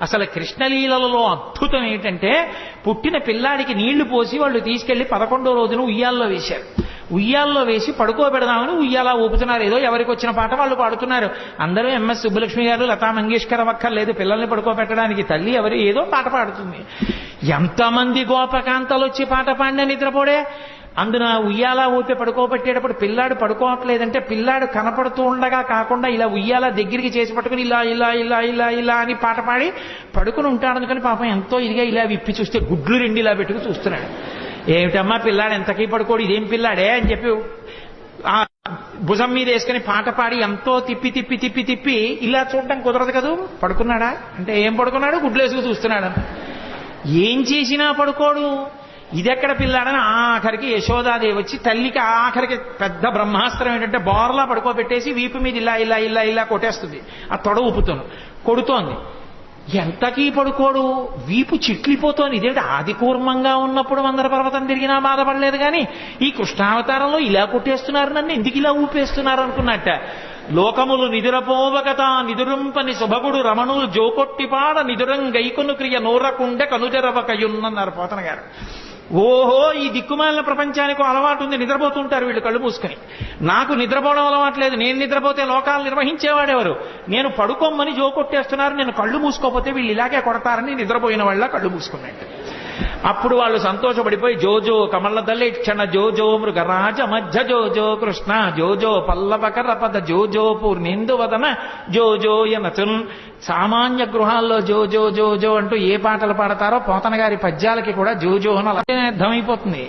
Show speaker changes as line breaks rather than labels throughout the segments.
అసలు కృష్ణలీలలో అద్భుతం ఏంటంటే పుట్టిన పిల్లాడికి నీళ్లు పోసి వాళ్ళు తీసుకెళ్లి 11వ రోజున ఉయ్యాల్లో వేశారు. ఉయ్యాల్లో వేసి పడుకోబెడదామని ఉయ్యాలా ఊపుతున్నారు. ఏదో ఎవరికి వచ్చిన పాట వాళ్ళు పాడుతున్నారు. అందరూ ఎంఎస్ సుబ్బలక్ష్మి గారు, లతా మంగేష్కర్ అక్కర్లేదు పిల్లల్ని పడుకోబెట్టడానికి. తల్లి ఎవరు ఏదో పాట పాడుతుంది. ఎంతమంది గోపకాంతలు వచ్చి పాట పాడిన నిద్రపోడే. అందున ఉయ్యాలా ఊపి పడుకోబెట్టేటప్పుడు పిల్లాడు పడుకోవట్లేదంటే పిల్లాడు కనపడుతూ ఉండగా కాకుండా ఇలా ఉయ్యాలా దగ్గరికి చేసి పట్టుకుని ఇలా ఇలా ఇలా ఇలా ఇలా అని పాట పాడి పడుకుని ఉంటాడు. అందుకని పాపం ఎంతో ఇదిగా ఇలా విప్పి చూస్తే గుడ్లు రెండు ఇలా పెట్టుకు చూస్తున్నాడు. ఏమిటమ్మా పిల్లాడు ఎంతకీ పడుకోడు, ఇదేం పిల్లాడే అని చెప్పి ఆ భుజం మీద వేసుకుని పాట పాడి ఎంతో తిప్పి తిప్పి తిప్పి తిప్పి ఇలా చూడటం కుదరదు కదూ. పడుకున్నాడా అంటే ఏం పడుకున్నాడు, గుడ్లు వేసుకు చూస్తున్నాడు. ఏం చేసినా పడుకోడు. ఇదెక్కడ పిల్లాడని ఆఖరికి యశోదాదేవి వచ్చి తల్లికి ఆఖరికి పెద్ద బ్రహ్మాస్త్రం ఏంటంటే బోర్లా పడుకోబెట్టేసి వీపు మీద ఇలా ఇలా ఇలా ఇలా కొట్టేస్తుంది. ఆ తొడ ఊపుతాను కొడుతోంది. ఎంతకీ పడుకోడు, వీపు చిట్లిపోతోంది. ఇదేంటి ఆది కూర్మంగా ఉన్నప్పుడు మందర పర్వతం తిరిగినా బాధపడలేదు కానీ ఈ కృష్ణావతారంలో ఇలా కొట్టేస్తున్నారు, నన్ను ఎందుకు ఇలా ఊపేస్తున్నారు అనుకున్నట్ట. లోకములు నిదురపోవకత నిదురుంపని శుభగుడు రమణులు జోకొట్టిపాడ నిదురం గైకొను క్రియ నూరకుండె కనుజరవకయున్నన్నారు పోతన గారు. ఓహో ఈ దిక్కుమాలిన ప్రపంచానికి అలవాటు ఉంది, నిద్రపోతుంటారు వీళ్ళు కళ్ళు మూసుకొని. నాకు నిద్రపోవడం అలవాట్లేదు, నేను నిద్రపోతే లోకాలు నిర్వహించేవాడెవరు. నేను పడుకోమని జోకొట్టేస్తున్నారు, నేను కళ్ళు మూసుకోపోతే వీళ్ళు ఇలాగే కొడతారని నిద్రపోయిన వాళ్ళ కళ్ళు మూసుకున్నట్టు. అప్పుడు వాళ్ళు సంతోషపడిపోయి జోజో కమలదలే క్షణ జోజో మృగరాజ మధ్య జోజో కృష్ణ జోజో పల్లవకర పద జోజో పూర్ణేందువదన జోజో యనచున్. సామాన్య గృహాల్లో జోజో జోజో అంటూ ఏ పాటలు పాడతారో పోతన గారి పద్యాలకి కూడా జోజో అని అలాగే అర్థమైపోతుంది.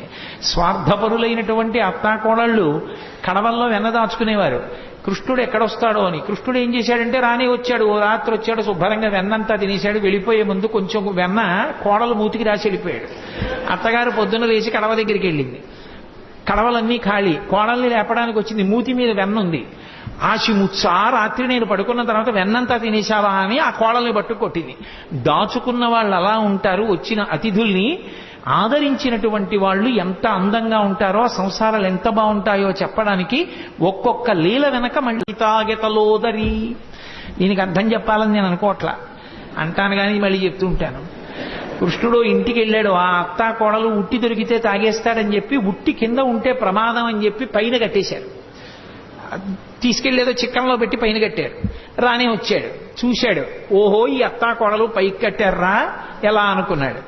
స్వార్థపరులైనటువంటి అత్తాకోడళ్ళు కడవల్లో వెన్నదాచుకునేవారు. కృష్ణుడు ఎక్కడొస్తాడో అని. కృష్ణుడు ఏం చేశాడంటే రాని వచ్చాడు, ఓ రాత్రి వచ్చాడు, శుభ్రంగా వెన్నంతా తినేశాడు. వెళ్ళిపోయే ముందు కొంచెం వెన్న కోడలు మూతికి రాసి వెళ్ళిపోయాడు. అత్తగారు పొద్దున్న లేచి కడవ దగ్గరికి వెళ్ళింది. కడవలన్నీ ఖాళీ. కోడల్ని లేపడానికి వచ్చింది, మూతి మీద వెన్న ఉంది. ఆశిముత్సా రాత్రి నేను పడుకున్న తర్వాత వెన్నంతా తినేశావా అని ఆ కోడల్ని పట్టు కొట్టింది. దాచుకున్న వాళ్ళు అలా ఉంటారు. వచ్చిన అతిథుల్ని ఆదరించినటువంటి వాళ్ళు ఎంత అందంగా ఉంటారో, ఆ సంసారాలు ఎంత బాగుంటాయో చెప్పడానికి ఒక్కొక్క లీల వెనక మళ్ళీ తాగెతలోదరి. దీనికి అర్థం చెప్పాలని నేను అనుకోవట్లా, అంటాను కానీ మళ్ళీ చెప్తూ ఉంటాను. కృష్ణుడు ఇంటికి వెళ్ళాడు. ఆ అత్తా కోడలు ఉట్టి దొరికితే తాగేస్తాడని చెప్పి ఉట్టి కింద ఉంటే ప్రమాదం అని చెప్పి పైన కట్టేశారు. తీసుకెళ్లేదో చిక్కంలో పెట్టి పైన కట్టారు. రానే వచ్చాడు, చూశాడు. ఓహో ఈ అత్తా కోడలు పైకి కట్టారా ఎలా అనుకున్నాడు.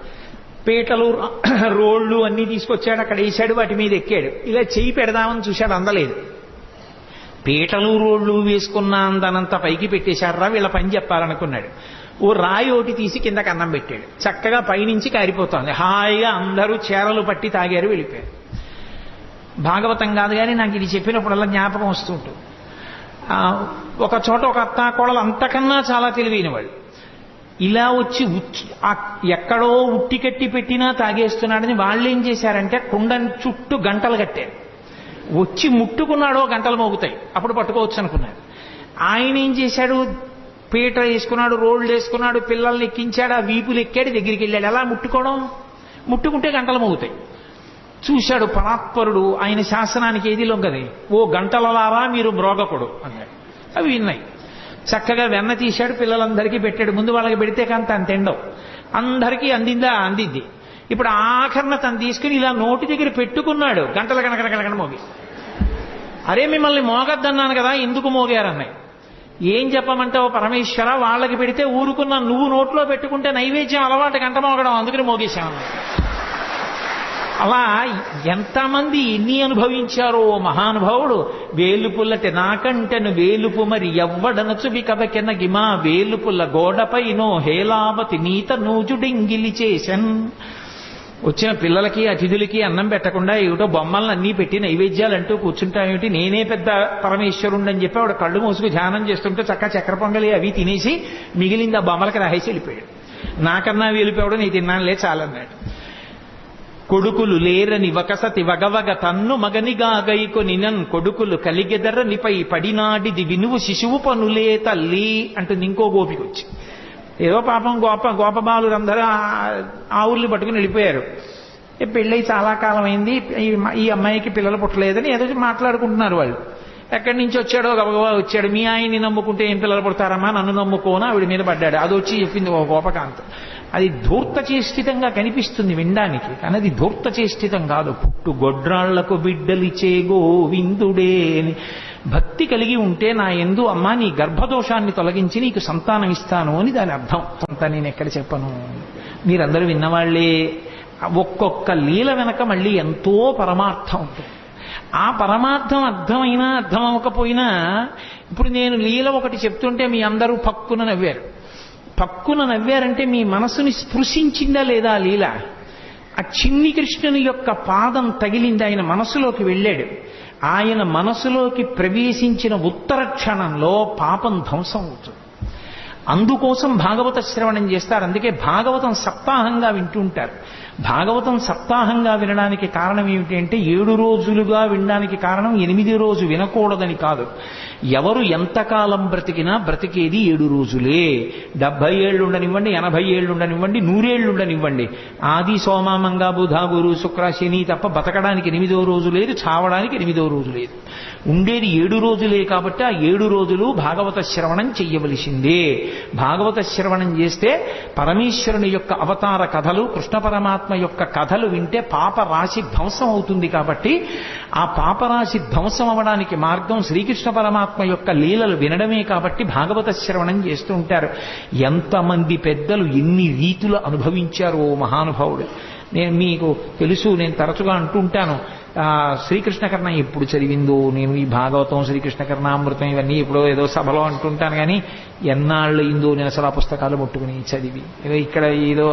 పీటలు రోళ్లు అన్నీ తీసుకొచ్చాడు, అక్కడ వేశాడు, వాటి మీద ఎక్కాడు. ఇలా చెయ్యి పెడదామని చూశాడు, అందలేదు. పీటలు రోళ్లు వేసుకున్న అందనంత పైకి పెట్టేశారా, వీళ్ళ పని చెప్పాలనుకున్నాడు. ఓ రాయి ఒకటి తీసి కిందకి అన్నం పెట్టాడు. చక్కగా పైనుంచి కారిపోతోంది. హాయిగా అందరూ చీరలు పట్టి తాగారు, వెళ్ళిపోయారు. భాగవతం కాదు కానీ నాకు ఇది చెప్పినప్పుడల్లా జ్ఞాపకం వస్తుంటుంది. ఒక చోట ఒక అత్తా కోడలు అంతకన్నా చాలా తెలివైన వాళ్ళు ఇలా వచ్చి ఎక్కడో ఉట్టి కట్టి పెట్టినా తాగేస్తున్నాడని వాళ్ళు ఏం చేశారంటే కుండని చుట్టూ గంటలు కట్టారు. వచ్చి ముట్టుకున్నాడో గంటలు మోగుతాయి, అప్పుడు పట్టుకోవచ్చు అనుకున్నాడు. ఆయన ఏం చేశాడు, పీట వేసుకున్నాడు, రోడ్లు వేసుకున్నాడు, పిల్లల్ని ఎక్కించాడు, ఆ వీపులు ఎక్కాడు, దగ్గరికి వెళ్ళాడు. ఎలా ముట్టుకోవడం, ముట్టుకుంటే గంటలు మోగుతాయి. చూశాడు పరాత్పరుడు, ఆయన శాసనానికి ఏది లొంగది. ఓ గంటలలారా మీరు మ్రోగకుడు అన్నాడు. అవి విన్నాయి. చక్కగా వెన్న తీశాడు, పిల్లలందరికీ పెట్టాడు. ముందు వాళ్ళకి పెడితే కానీ తను తిండవు. అందరికీ అందింది. ఇప్పుడు ఆఖరణ తను తీసుకుని ఇలా నోటి దగ్గర పెట్టుకున్నాడు. గంటల కనకన మోగి. అరే మిమ్మల్ని మోగద్దన్నాను కదా, ఎందుకు మోగారన్నాయి. ఏం చెప్పమంటావు పరమేశ్వర, వాళ్ళకి పెడితే ఊరుకున్నా, నువ్వు నోట్లో పెట్టుకుంటే నైవేద్యం అలవాటు గంట మోగడం, అందుకని మోగేశామన్నాయి. అలా ఎంతమంది ఎన్ని అనుభవించారో మహానుభావుడు. వేలుపుల్లటి నాకంటెను వేలుపు మరి ఎవ్వడనచు బికబకెన గిమా వేలుపుల్ల గోడపైనో హేలావతి నీత నూజుడింగిలి చేసన్. వచ్చిన పిల్లలకి అతిథులకి అన్నం పెట్టకుండా ఏమిటో బొమ్మలను అన్నీ పెట్టి నైవేద్యాలు అంటూ కూర్చుంటామేమిటి, నేనే పెద్ద పరమేశ్వరుండని చెప్పి ఆవిడ కళ్ళు మూసుకు ధ్యానం చేస్తుంటే చక్క చక్కెర పొంగలి అవి తినేసి మిగిలింది ఆ బొమ్మలకి రాహేసి వెళ్ళిపోయాడు. నాకన్నా వేలిపోవడం నీ తిన్నానులే చాలన్నాడు. కొడుకులు లేరని వకసతి వగవగ తన్ను మగనిగా గైకొనినన్ కొడుకులు కలిగెదరనిపై పడినాడిది వినువు శిశువు పనులే తల్లి అంటుంది ఇంకో గోపిక వచ్చి. ఏదో పాపం గోపబాలురందరూ ఆవుల్ని పట్టుకుని వెళ్ళిపోయారు. పెళ్ళై చాలా కాలం అయింది, ఈ అమ్మాయికి పిల్లలు పుట్టలేదని ఏదో మాట్లాడుకుంటున్నారు వాళ్ళు. ఎక్కడి నుంచి వచ్చాడో గబగబా వచ్చాడు. మీ ఆయన్ని నమ్ముకుంటే ఏం పిల్లలు పడతారమ్మా, నన్ను నమ్ముకోనా ఆవిడ మీద పడ్డాడు. అది వచ్చి చెప్పింది ఒక గోపకాంత. అది ధూర్తచేష్టితంగా కనిపిస్తుంది వినడానికి, కానీ అది ధూర్తచేష్టితం కాదు. పుట్టు గొడ్రాళ్లకు బిడ్డలిచే గోవిందుడే అని భక్తి కలిగి ఉంటే నా యందు అమ్మా నీ గర్భదోషాన్ని తొలగించి నీకు సంతానం ఇస్తాను అని దాని అర్థం. అంతా నేను ఎక్కడ చెప్పను, మీరందరూ విన్నవాళ్లే. ఒక్కొక్క లీల వెనక మళ్ళీ ఎంతో పరమార్థం ఉంటుంది. ఆ పరమార్థం అర్థమైనా అర్థం అవ్వకపోయినా, ఇప్పుడు నేను లీల ఒకటి చెప్తుంటే మీ అందరూ పక్కున నవ్వారు. పక్కున నవ్వారంటే మీ మనసుని స్పృశించిందా లేదా లీల? ఆ చిన్ని కృష్ణుని యొక్క పాదం తగిలింది, ఆయన మనసులోకి వెళ్ళాడు. ఆయన మనసులోకి ప్రవేశించిన ఉత్తర క్షణంలో పాపం ధ్వంసం అవుతుంది. అందుకోసం భాగవత శ్రవణం చేస్తారు. అందుకే భాగవతం సప్తాహంగా వింటుంటారు. భాగవతం సప్తాహంగా వినడానికి కారణం ఏమిటి అంటే 7 రోజులుగా వినడానికి కారణం 8 రోజు వినకూడదని కాదు. ఎవరు ఎంతకాలం బ్రతికినా బ్రతికేది 7 రోజులే. 70 ఏళ్ళు ఉండనివ్వండి, 80 ఏళ్ళు ఉండనివ్వండి, 100 ఏళ్ళు ఉండనివ్వండి. ఆది సోమ మంగ బుధ గురు శుక్ర శని తప్ప బతకడానికి 8వ రోజు లేదు, చావడానికి 8వ రోజు లేదు. ఉండేది 7 రోజులే. కాబట్టి ఆ 7 రోజులు భాగవత శ్రవణం చెయ్యవలసిందే. భాగవత శ్రవణం చేస్తే పరమేశ్వరుని యొక్క అవతార కథలు, కృష్ణ పరమాత్మ యొక్క కథలు వింటే పాపరాశి ధ్వంసం అవుతుంది. కాబట్టి ఆ పాపరాశి ధ్వంసం అవడానికి మార్గం శ్రీకృష్ణ పరమాత్మ యొక్క లీలలు వినడమే. కాబట్టి భాగవత శ్రవణం చేస్తూ ఉంటారు. ఎంతమంది పెద్దలు ఎన్ని రీతులు అనుభవించారో మహానుభావుడు. నేను మీకు తెలుసు, నేను తరచుగా అంటుంటాను, శ్రీకృష్ణ కర్ణ ఎప్పుడు చదివిందో నేను ఈ భాగవతం, శ్రీకృష్ణ కర్ణామృతం ఇవన్నీ ఎప్పుడో ఏదో సభలో అంటుంటాను. కానీ ఎన్నాళ్ళు అయిందో నేను అసలు ఆ పుస్తకాలు ముట్టుకుని చదివి. ఏదో ఇక్కడ ఏదో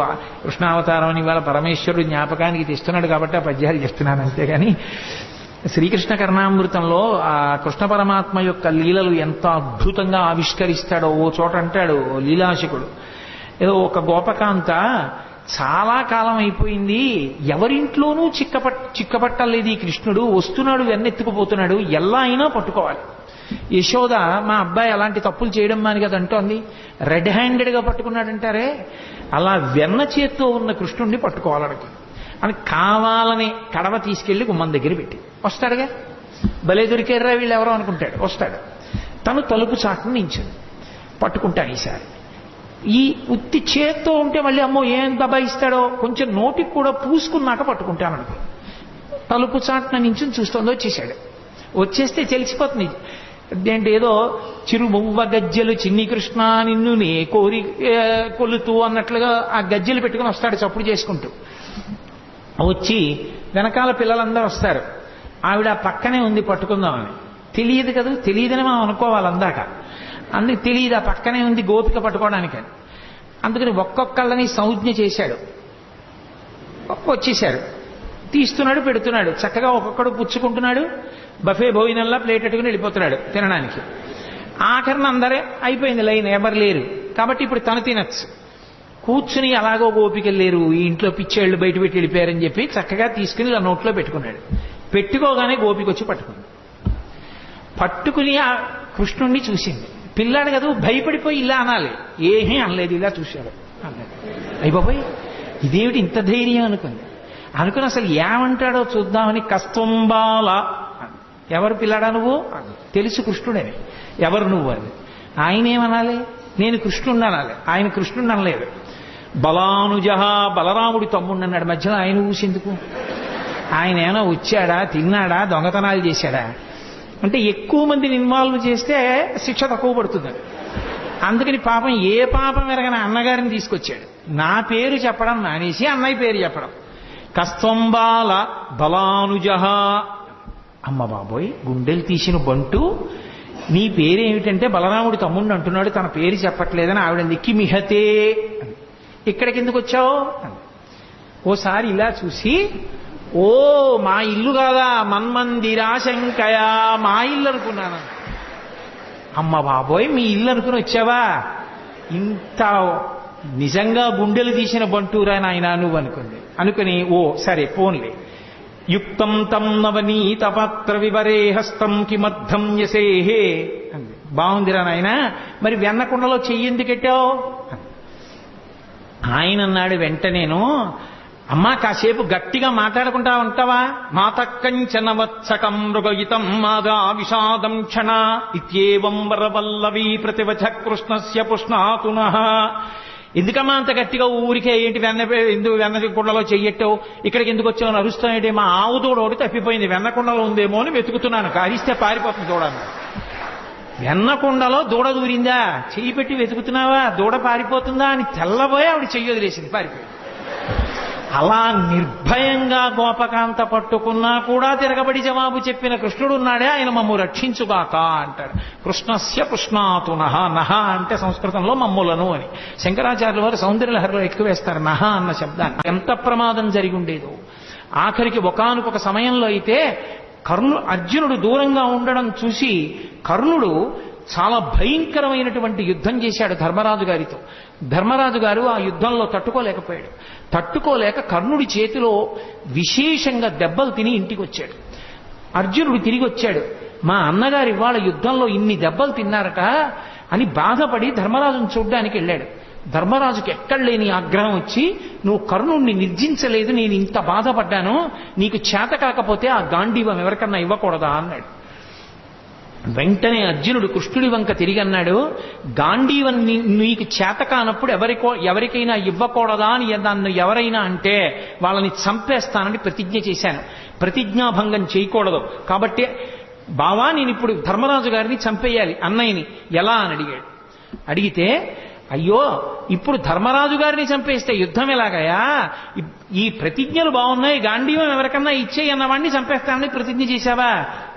కృష్ణావతారం అని ఇవాళ పరమేశ్వరుడు జ్ఞాపకానికి తెస్తున్నాడు కాబట్టి ఆ పద్యాలు చేస్తున్నాను అంతేగాని శ్రీకృష్ణ కర్ణామృతంలో ఆ కృష్ణ పరమాత్మ యొక్క లీలలు ఎంత అద్భుతంగా ఆవిష్కరిస్తాడో. ఓ చోట అంటాడు లీలాశకుడు, ఏదో ఒక గోపకాంత చాలా కాలం అయిపోయింది, ఎవరింట్లోనూ చిక్కపట్టలేదు ఈ కృష్ణుడు, వస్తున్నాడు వెన్నెత్తుకుపోతున్నాడు, ఎలా అయినా పట్టుకోవాలి. యశోద మా అబ్బాయి అలాంటి తప్పులు చేయడం మాని కదా అంటోంది. రెడ్ హ్యాండెడ్గా పట్టుకున్నాడంటారే, అలా వెన్న చేత్తో ఉన్న కృష్ణుడిని పట్టుకోవాలనుకో అని కావాలని కడవ తీసుకెళ్లి గుమ్మం దగ్గర పెట్టి వస్తాడుగా. భలే దొరికారా వీళ్ళు ఎవరో అనుకుంటాడు. వస్తాడు, తను తలుపు చాటును నించుంది. పట్టుకుంటాను ఈసారి. ఈ ఉత్తి చేత్తో ఉంటే మళ్ళీ అమ్మో ఏం దబాయిస్తాడో, కొంచెం నోటికి కూడా పూసుకున్నాక పట్టుకుంటాను అనుకో. తలుపు చాటున నించుని చూస్తుందో వచ్చేసాడు. వచ్చేస్తే తెలిసిపోతుంది. అంటే ఏదో చిరుమువ్వ గజ్జెలు చిన్ని కృష్ణ నిన్ను నే కోరి కొలుతూ అన్నట్లుగా ఆ గజ్జెలు పెట్టుకుని వస్తాడు చప్పుడు చేసుకుంటూ. వచ్చి వెనకాల పిల్లలందరూ వస్తారు. ఆవిడ పక్కనే ఉంది పట్టుకుందామని. తెలియదు కదా, తెలియదని మనం అనుకోవాలి అందాక. అందుకు తెలియదు ఆ పక్కనే ఉంది గోపిక పట్టుకోవడానికని. అందుకని ఒక్కొక్కళ్ళని సంజ్ఞ చేశాడు. వచ్చేశాడు, తీస్తున్నాడు, పెడుతున్నాడు, చక్కగా ఒక్కొక్కడు పుచ్చుకుంటున్నాడు. బఫే భోజనంలా ప్లేట్ పెట్టుకుని వెళ్ళిపోతున్నాడు తినడానికి. ఆఖరణ అందరే అయిపోయింది లైన్, ఎవరు లేరు కాబట్టి ఇప్పుడు తను తినచ్చు. కూర్చుని అలాగో గోపికలు లేరు, ఈ ఇంట్లో పిచ్చేళ్లు బయట పెట్టి వెళ్ళిపోయారని చెప్పి చక్కగా తీసుకుని ఇలా నోట్లో పెట్టుకున్నాడు. పెట్టుకోగానే గోపిక వచ్చి పట్టుకుంది. పట్టుకుని ఆ కృష్ణుణ్ణి చూసింది. పిల్లాడు కదా, భయపడిపోయి ఇలా అనాలి, ఏమీ అనలేదు, ఇలా చూశాడు. అన్నాడు అయ్య బాబోయ్ ఇదేమిటి ఇంత ధైర్యం అనుకుంది. అనుకుని అసలు ఏమంటాడో చూద్దామని కస్తంబాల, ఎవరు పిల్లాడా నువ్వు, తెలుసు కృష్ణుడని, ఎవరు నువ్వు అని. ఆయన ఏమనాలి, నేను కృష్ణుడిని అనాలి. ఆయన కృష్ణుడిని అనలేదు. బలానుజహ, బలరాముడి తమ్ముడిని అన్నాడు. మధ్యలో ఆయన ఊసేందుకు? ఆయన ఏమైనా వచ్చాడా, తిన్నాడా, దొంగతనాలు చేశాడా? అంటే ఎక్కువ మందిని ఇన్వాల్వ్ చేస్తే శిక్ష తక్కువ పడుతుంది. అందుకని పాపం ఏ పాపం ఎరగని అన్నగారిని తీసుకొచ్చాడు. నా పేరు చెప్పడం మానేసి అన్నయ్య పేరు చెప్పడం. కస్తంబాల బలానుజహ. అమ్మ బాబోయ్ గుండెలు తీసిన బంటు, నీ పేరేమిటంటే బలరాముడి తమ్ముడిని అంటున్నాడు, తన పేరు చెప్పట్లేదని ఆవిడ నిక్కి మిహతే. ఇక్కడికి ఎందుకు వచ్చావు? ఓసారి ఇలా చూసి, ఓ మా ఇల్లు కాదా, మన్మందిరాశంకయా, మా ఇల్లు అనుకున్నాను. అమ్మ బాబోయ్ మీ ఇల్లు అనుకుని వచ్చావా, ఇంత నిజంగా గుండెలు తీసిన బంటూరా నాయన నువ్వు అనుకుంది. అనుకుని ఓ సరే పోన్లే. యుక్తం తం నవనీత పాత్ర వివరే హస్తం కిమర్థం యసేహే అంది. బాగుందిరా నాయన, మరి వెన్నకుండలో చెయ్యి ఎందుకు పెట్టావు? ఆయన అన్నాడు వెంటనేను, అమ్మా కాసేపు గట్టిగా మాట్లాడుకుంటా ఉంటావా? మాతకంచనవత్సకం మృగయితం మాదా విషాదం క్షణ ఇత్యేవం వరవల్లవీ ప్రతివచ కృష్ణస్య పుష్ణాతునః. ఎందుకమ్మా అంత గట్టిగా ఊరికే ఏంటి ఎందుకు వెన్నకుండలో చెయ్యట్టో ఇక్కడికి ఎందుకు వచ్చావు అరుస్తాయంటే మా ఆవు దూడ ఒకటి తప్పిపోయింది, వెన్నకుండలో ఉందేమో అని వెతుకుతున్నాను, కారిస్తే పారిపోతుంది చూడాలి. వెన్నకుండలో దూడ దూరిందా, చెయ్యి పెట్టి వెతుకుతున్నావా, దూడ పారిపోతుందా అని తెల్లబోయి ఆవిడ చెయ్యి వదిలేసింది, పారిపోయింది. అలా నిర్భయంగా గోపకాంత పట్టుకున్నా కూడా తిరగబడి జవాబు చెప్పిన కృష్ణుడు ఉన్నాడే, ఆయన మమ్ము రక్షించుగాక అంటాడు. కృష్ణస్య పుష్ణాతు నహ. నహ అంటే సంస్కృతంలో మమ్ములను అని. శంకరాచార్యుల వారు సౌందర్యలహరిలో ఎక్కువ వేస్తారు నహ అన్న శబ్దాన్ని. ఎంత ప్రమాదం జరిగి ఉండేదో. ఆఖరికి ఒకానొక సమయంలో అయితే అర్జునుడు దూరంగా ఉండడం చూసి కర్ణుడు చాలా భయంకరమైనటువంటి యుద్ధం చేశాడు ధర్మరాజు గారితో. ధర్మరాజు గారు ఆ యుద్ధంలో తట్టుకోలేకపోయాడు. తట్టుకోలేక కర్ణుడి చేతిలో విశేషంగా దెబ్బలు తిని ఇంటికి వచ్చాడు. అర్జునుడు తిరిగి వచ్చాడు, మా అన్నగారు ఇవాళ యుద్ధంలో ఇన్ని దెబ్బలు తిన్నారట అని బాధపడి ధర్మరాజును చూడ్డానికి వెళ్ళాడు. ధర్మరాజుకి ఎక్కడ లేని ఆగ్రహం వచ్చి, నువ్వు కర్ణుణ్ణి నిర్జించలేదు, నేను ఇంత బాధపడ్డాను, నీకు చేత కాకపోతే ఆ గాంధీవం ఎవరికన్నా ఇవ్వకూడదా అన్నాడు. వెంటనే అర్జునుడు కృష్ణుడి వంక తిరిగి అన్నాడు, గాంధీవం నీకు చేత కానప్పుడు ఎవరికైనా ఇవ్వకూడదా అని నన్ను ఎవరైనా అంటే వాళ్ళని చంపేస్తానని ప్రతిజ్ఞ చేశాను. ప్రతిజ్ఞాభంగం చేయకూడదు. కాబట్టి బావా నేను ఇప్పుడు ధర్మరాజు గారిని చంపేయాలి, అన్నయ్యని ఎలా అని అడిగాడు. అడిగితే అయ్యో ఇప్పుడు ధర్మరాజు గారిని చంపేస్తే యుద్ధం ఎలాగయా, ఈ ప్రతిజ్ఞలు బాగున్నాయి, గాంధీవం ఎవరికన్నా ఇచ్చేయి అన్నవాడిని చంపేస్తానని ప్రతిజ్ఞ చేశావా?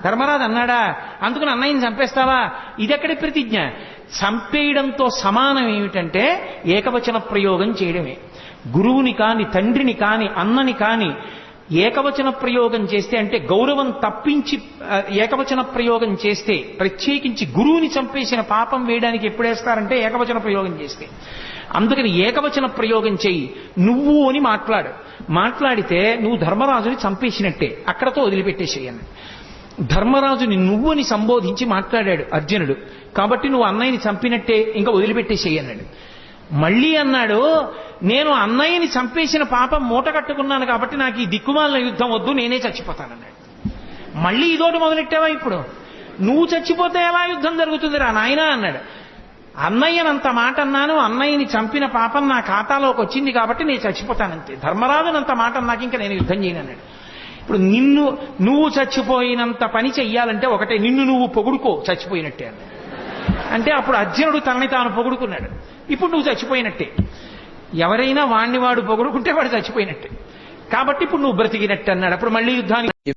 ధర్మరాజు అన్నాడా, అందుకని అన్నయ్యని చంపేస్తావా? ఇదెక్కడి ప్రతిజ్ఞ? చంపేయడంతో సమానం ఏమిటంటే ఏకవచన ప్రయోగం చేయడమే. గురువుని కాని, తండ్రిని కాని, అన్నని కాని ఏకవచన ప్రయోగం చేస్తే, అంటే గౌరవం తప్పించి ఏకవచన ప్రయోగం చేస్తే, ప్రత్యేకించి గురువుని చంపేసిన పాపం వేయడానికి ఎప్పుడేస్తారంటే ఏకవచన ప్రయోగం చేస్తే. అందుకని ఏకవచన ప్రయోగం చెయ్యి, నువ్వు అని మాట్లాడితే నువ్వు ధర్మరాజుని చంపేసినట్టే, అక్కడతో వదిలిపెట్టేసేయను. ధర్మరాజుని నువ్వు అని సంబోధించి మాట్లాడాడు అర్జునుడు, కాబట్టి నువ్వు అన్నయ్యని చంపినట్టే, ఇంకా వదిలిపెట్టేసేయన్నాడు. మళ్ళీ అన్నాడు, నేను అన్నయ్యని చంపేసిన పాపం మూట కట్టుకున్నాను కాబట్టి నాకు ఈ దిక్కుమాలిన యుద్ధం వద్దు, నేనే చచ్చిపోతానన్నాడు. మళ్ళీ ఇదోటి మొదలెట్టావా? ఇప్పుడు నువ్వు చచ్చిపోతే ఎలా యుద్ధం జరుగుతుందిరా నాయనా అన్నాడు. అన్నయ్యనంత మాట అన్నాను, అన్నయ్యని చంపిన పాపం నా ఖాతాలోకి వచ్చింది కాబట్టి నేను చచ్చిపోతానంతే. ధర్మరాజునంత మాట అన్నాక ఇంకా నేను యుద్ధం చేయను అన్నాడు. ఇప్పుడు నువ్వు చచ్చిపోయినంత పని చెయ్యాలంటే ఒకటే, నిన్ను నువ్వు పొగుడుకో చచ్చిపోయినట్టే అన్నాడు. అంటే అప్పుడు అర్జునుడు తనని తాను పొగుడుకున్నాడు. ఇప్పుడు నువ్వు చచ్చిపోయినట్టే. ఎవరైనా వాడిని వాడు పొగుడుకుంటే వాడు చచ్చిపోయినట్టే, కాబట్టి ఇప్పుడు నువ్వు బ్రతికినట్టు అన్నాడు. అప్పుడు మళ్ళీ యుద్ధానికి